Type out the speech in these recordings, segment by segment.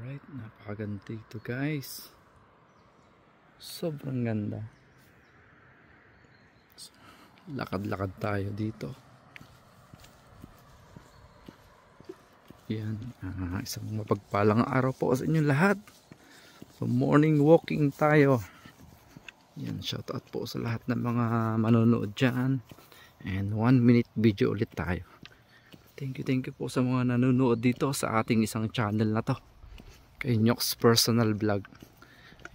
Alright, napakaganda ito guys. Sobrang ganda. Lakad-lakad tayo dito. Yan, isang mapagpalang araw po sa inyo lahat. So morning walking tayo. Yan, shout out po sa lahat ng mga manonood dyan. And 1 minute video ulit tayo. Thank you po sa mga nanonood dito sa ating isang channel na to, kay Nyox Personal Vlog.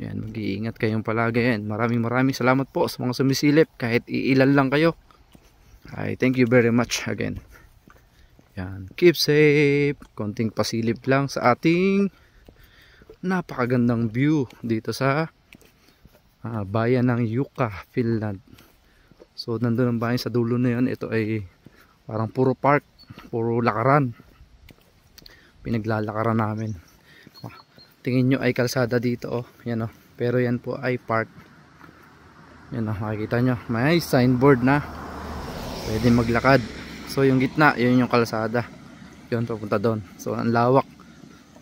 Yan, mag-iingat kayong palagi. Yan, maraming salamat po sa mga sumisilip kahit iilan lang kayo. Ay, thank you very much again. Yan, keep safe. Konting pasilip lang sa ating napakagandang view dito sa bayan ng Jukka, Finland. So nandun ang bayan sa dulo na yan. Ito ay parang puro park, puro lakaran. Pinaglalakaran namin. Tingin nyo ay kalsada dito, oh. Yan, oh. Pero yan po ay park. Yan, oh. Makikita nyo, may signboard na pwede maglakad. So yung gitna, yun yung kalsada. Yun, papunta doon. So ang lawak.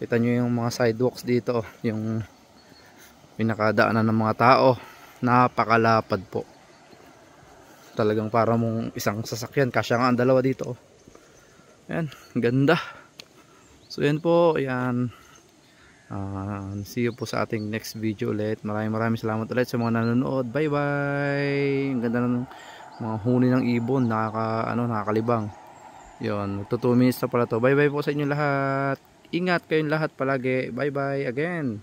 Kita nyo yung mga sidewalks dito, oh. Yung pinakadaanan ng mga tao. Napakalapad po. Talagang para mong isang sasakyan. Kasya nga ang dalawa dito, oh. Yan, ganda. So yan po, yan. See you po sa ating next video ulit. Maraming salamat ulit sa mga nanonood. Bye bye. Ang ganda ng mga huni ng ibon. Nakakalibang. Yun, magto 2 minutes na pala to. Bye bye po sa inyo lahat. Ingat kayong lahat palagi. Bye bye again.